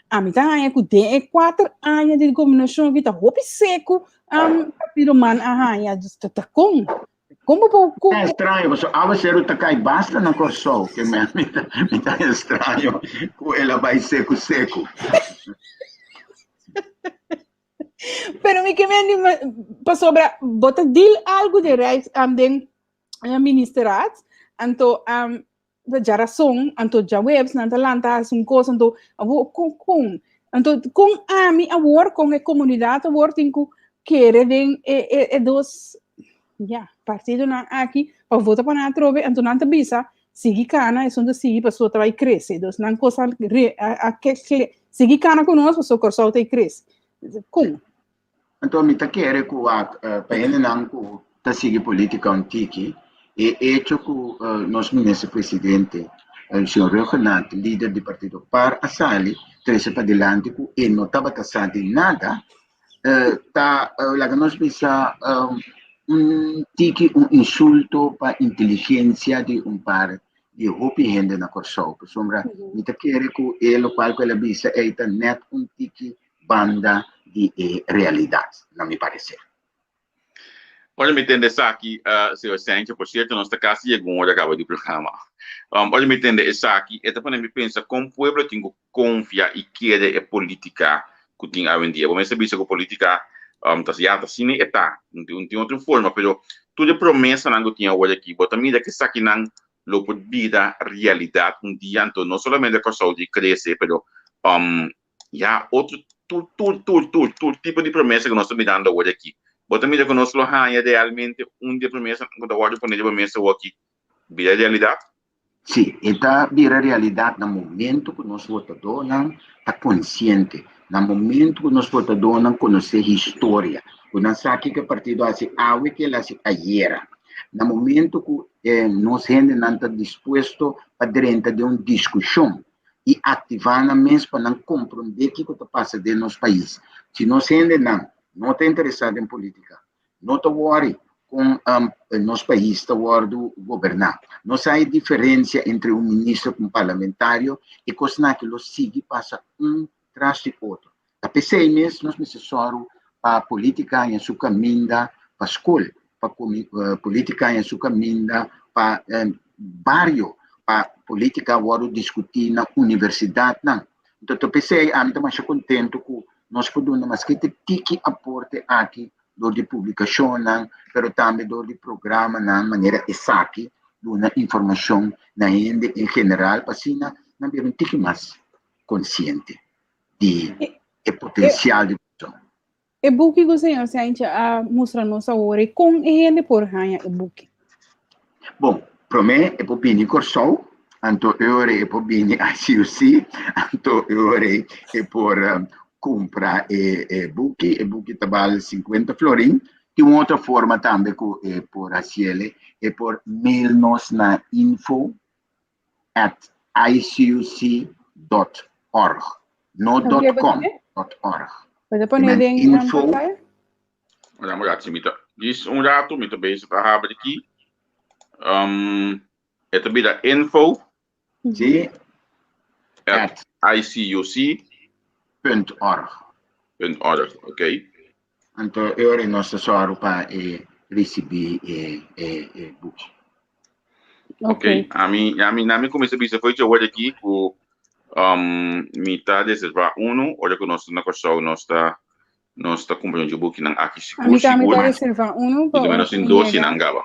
a mitad é que tem 4 anos de governação que está roupa seco, partido man just tá como é estranho, mas a você tá cai basta na Corsol, que me tá estranho, que ela vai seco. Pero me que me passou para botar deal algo de reis den ministerat, então já razão, então já webs na Atlanta coisa, então com a mim com a comunidade tem que querer dos partido na aqui para votar para na trove, então não te bisa seguir cana, isso não seguir pessoa vai crescer, então não coisa seguir cana conosco, pessoa corso vai crescer. Como? Então, me tá querendo que para ele não tá seguir política antiga e hecho que nosso ministro-presidente, o senhor Renato, líder do partido par a sali, trouxe para diante que ele não estava passando nada, lá que nós pensamos insulto para a inteligência de par de roupa gente na Corsol. Por sombra, me tá querendo que ele, o qual ele visa, é net tique banda de realidade, não me parece. Olha, me entender isso aqui, senhor Sánchez, por certo, nós estamos quase chegando a acabar do programa. Olha, me entender isso aqui, é para me pensar como o povo tem que confiar e querer a política que tem hoje em dia. Vamos saber se a política está assim, está, não tem outra forma, mas toda promessa que tinha hoje aqui, mas também que isso aqui não lo pode vida realidade dia, então não somente a coisa de crescer, mas outro todo tipo de promessa que nós estamos dando hoje aqui. Mas também que nós falamos idealmente dia promessa, quando a ordem põe de promessa aqui, vira realidade? Sim, está vira realidade no momento que nós votadores está consciente, no momento que nós votadores conhecer história, que nós sabe que o partido assim, que ele assim ayer. No momento que nós gente não está disposto a dentro de uma discussão e ativar na mesa para não compreender o que está passando no nosso país. Se nós gente não está interessado em política, não está worried com o nosso país está governar. Não há diferença entre um ministro e um parlamentário e coisa que los sigue passa um tras de outro. A PCI mesmo, nós necessário para a política em sua caminho para a escola, para a política em sua caminho para barrio, para a política agora discutir na universidade. Não. Então, a PCI, a mim estou mais contente com nós podemos, mas que tem aporte aqui de publicação, pero também de programa, na maneira exata, uma informação na gente em geral, para assim, não ter mais consciente de potencial de pessoa. E buki ko senhor se a gente mostra nossa hora com ele por ganhar o buki. Bom, para mim é para bem Corsol, anto eu é para bem ICUC, anto eu é por comprar e buki tabal 50 florin. De uma outra forma também que por ACL é por mail nos na info@icuc.org, no .com.org. Pode pôr ele em info. Vamos lá, Timita. Diz rato, mito base para abrir aqui. É também da info. Sim. At icuc.org. Ok. Então, eu e nossa senhora para receber book. Ok. A mim começa a pensar foi que hoje aqui com metade reservar olha que nós na questão nós está comprando de book não aqui seguro. A metade reservar e também nós em doce não gaba.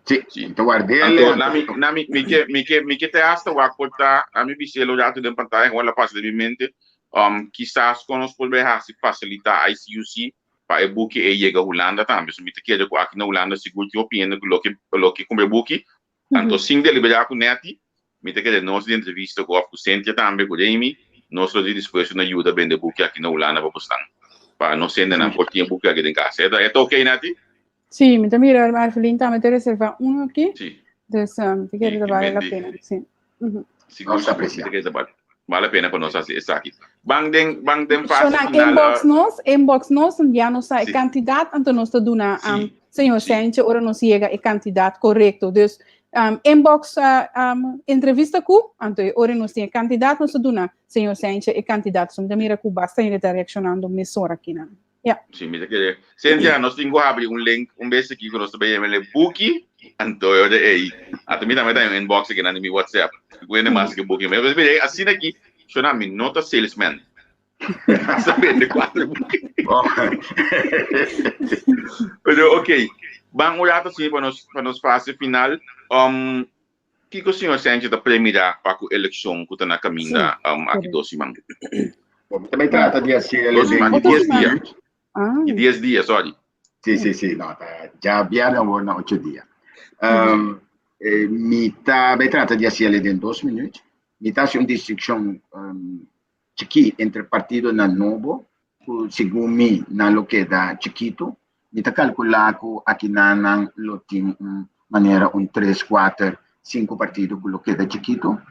Sim. Então guardei. Então, me que te hasta o acortar a mim bisa lo jato de pantalla wala passa de mente quizás con nos podemos facilitar a ICUC para o book e chega a Holanda também. Se me te quer com aqui na Holanda seguro que opinião lo que compra book. Então, sim deliberar com neti, me te quer nós de entrevista com o Cynthia também com Jamie, nós estamos dispostos a ajuda bem de book aqui na Holanda para postar. Para não ser na portinha book aqui em casa. É ok, neti? Sim, me também era Marfelin também te reservar aqui. Sim. Então, te quero vale a pena, sim. Seguro, vale a pena para nós estar aqui. Bang den fase inbox nós já não sai candidato, então nós estamos dando senhor Sente, ora nós chega é candidato correto. Dus inbox entrevista com, então ora nós tem candidato, nós estamos dando senhor Sente é candidato. Então mira que basta ele está reaccionando mesora aqui, né? Sim, me quer. Sente, nós temos que abrir link, vez aqui que nós também é bookie, então eu aí. Até me também tem inbox aqui na meu WhatsApp. Eu não mais que booking, mas assim aqui chama me nota salesman. Saber de quatro booking. Pero ok, vamos olhar assim para nós fase final. Que o senhor sente da primeira para a eleição que está na caminho aqui do Simão? Também trata de ACL de 10 dias. E 10 dias, olha. Sim, não, já havia na 8 dias. Também trata de ACL de 2 minutos. Está uma distinção aqui entre partido na Novo, segundo mim, na lo que da chiquito. Está calculado que aqui na lo tem maneira 3, 4, 5 partidos que lo que da chiquito.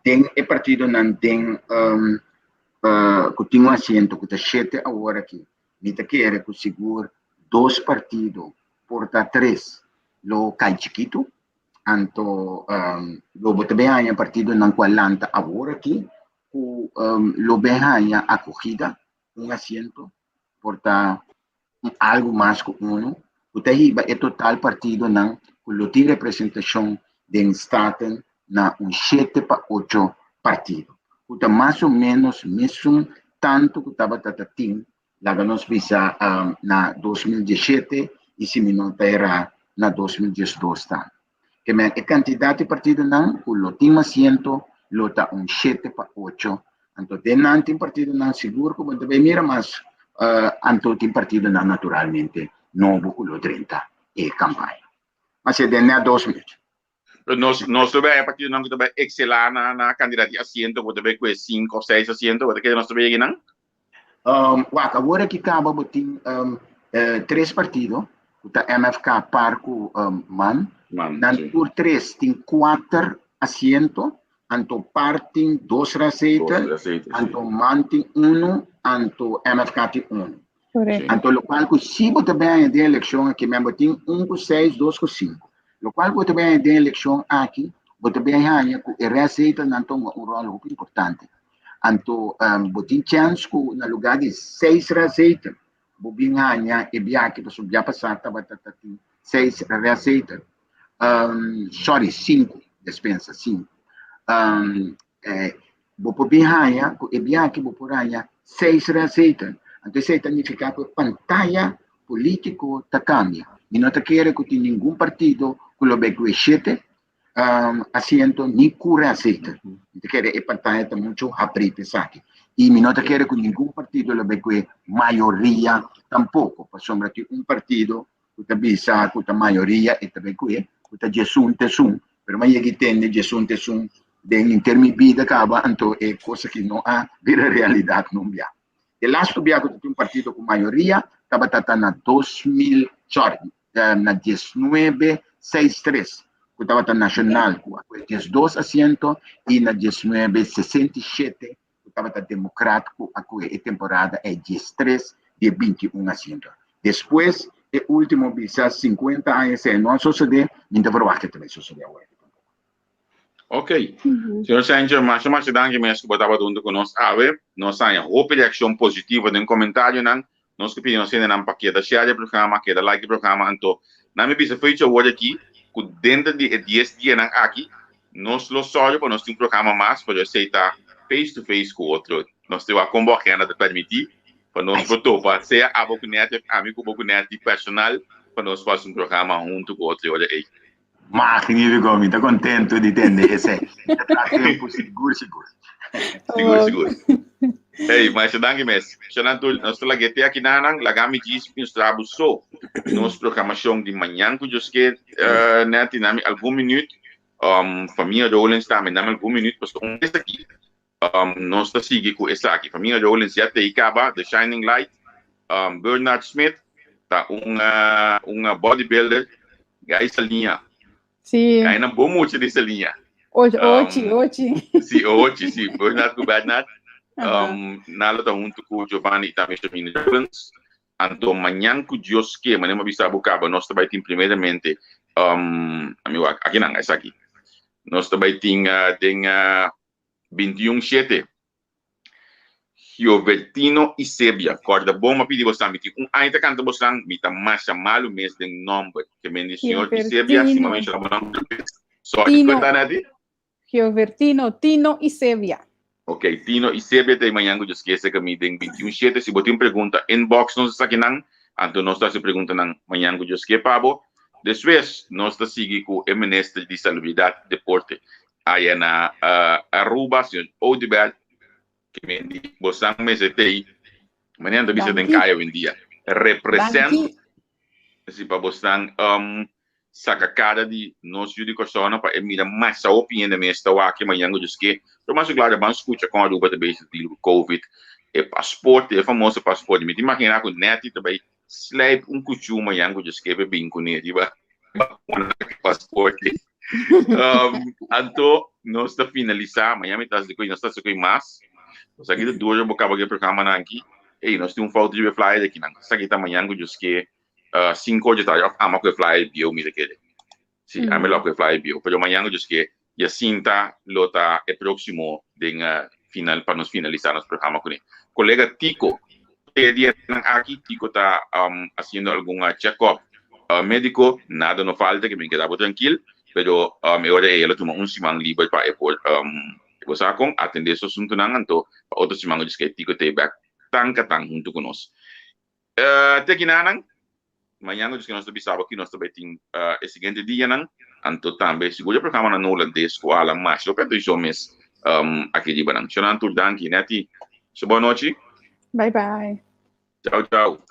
Tem partido não tem que tem um assento que está 7 agora aqui. Está querendo que segure 2 partidos porta 3 lo cai chiquito. Anto lo também há partido na 40 agora aqui que lo bem há acogida assento porta algo mais que o terrível é total partido não que lo tem representação de estado na 7 para 8 partidos. Está mais ou menos mesmo tanto que estava tatatim lá que nós visa na 2017 e se não era na 2012 tá. Que me é quantidade de partido não que lo tem assento lo está 7 para 8. Então tem não tem partido não seguro que você vai mirar mas anto tem partido não naturalmente novo que lo 30 e campanha. Mas é de 2 minutos. Nós também a partir não que também excelar na candidato de assento, você vai com 5 ou 6 assentos, você quer nós também não? Agora que acaba botin 3 partidos, kuta MFK Parco man, sim. por 3 tem 4 asientos, anto parting 2 receitas, anto man tem 1, anto MFK tem 1. Correto. Anto lo qual se você também de eleição aqui, mesmo tem 1 com 6, 2 com 5. Lo qual você também de eleição aqui, você também ganha com receita não tem rol muito importante. Anto você tem chance com no lugar de 6 receitas, você ganha e biaki para subir passar tava 6 receitas. Sorry, 5 dispensa 5. Você ganha com e biaki você ganha 6 receitas. Então, isso significa que a pantalla político está cambia. E não te quer que tenha nenhum partido que lo ve que 7 asiento ni cura aceita. Te quer a pantalla está muito aprieta aqui. E não te quer que nenhum partido lo ve que maioria tampoco. Por sombra de partido que está bisa que a maioria e te ve que está Jesus tesum. Pero mas ele tem Jesus tesum em termos de vida acaba, então é coisa que não há vira realidade não há. E lá subia que tem partido com maioria, estava na 2000, sorry, na 1963, que estava nacional, com 12 assentos, e na 1967, que estava democrático, a temporada é 13 de 21 assentos. Depois, o último visa 50 anos, não sucedeu, ainda vai que também sucedeu agora. Ok. Senhor Sanger, mas danke mesmo por estar junto conosco. Nós temos uma reação positiva no comentário, nós que pedimos na paqueta, share o programa, que like o programa, então, na minha visa foi hoje aqui, que dentro de 10 dias aqui, nós lo só para nós ter programa mais para aceitar face to face com o outro. Nós temos a convocar de permitir para nós para ser amigo personal, para nós fazer programa junto com o outro hoje aí. Magnífico, me estou contento de entender esse tempo seguro. Seguro. Hey, mas danke mesmo. Nós estamos aqui na lagami diz que nós só nos programação de manhã que eu que net nami algum minuto família Rollins também nami algum minuto para esse aqui nós está seguindo com essa aqui família Rollins já tem acaba The Shining Light Bernard Smith tá bodybuilder essa linha. Sim. Ainda bom muito dessa linha. Hoje. Sim, Bernard. Nala tá junto com o Giovanni também chamando Jones. Então, amanhã que Deus quer, mas não bisa bucaba, nós também tem primeiramente, amigo, aqui não, essa aqui. Nós também tem 21/7. Giobertino e Sebia, corda bom, mas pedi você também. Ainda canta você, me tá mais chamado mesmo de nome, que me diz senhor e Sebia, se me chama o nome. Só que conta nada. Giobertino, Tino e Sebia. Ok, Tino e Sebia tem manhã que eu esqueci que me tem 21/7. Se você tem pergunta inbox nós está aqui não, então nós está se perguntando manhã que eu esqueci pabo. Depois nós está seguindo com o ministro de Salubridade e Deporte aí na Aruba, senhor Odebert. Que me diz, você me setei, manhã da vista tem caia hoje em dia. Representa, se para você saca cara de nós judicação para emitir mais a opinião da minha estão aqui manhã eu disse que, mas claro, vamos escutar com a Aruba também do COVID, e passaporte, é famoso passaporte, me imagina com net também, slide cuchu manhã eu disse que é bem com net, passaporte. Então, nós está finalizar, amanhã me está dizendo, nós está com mais. Nós aqui do hoje eu vou acabar o programa aqui. E nós temos falta de flyer aqui, não. Isso aqui está amanhã que eu disse que 5 de tarde, ama que flyer bio me daquele. Sim, a melhor que flyer bio. Pero amanhã eu disse que e assim tá, lota é próximo de final para nós finalizar nosso programa com ele. Colega Tico, dia aqui Tico está fazendo algum check-up médico, nada não falta que me quedava tranquilo. Pero agora ela toma semana livre para você com atender esse assunto não então outra semana diz que tico te back tanga junto conosco até que não amanhã diz que nós também sábado aqui nós também tem o seguinte dia não então também seguro o programa na holandês escola mais eu quero dizer mês aqui de banang chonan tur danki neti boa noite bye bye tchau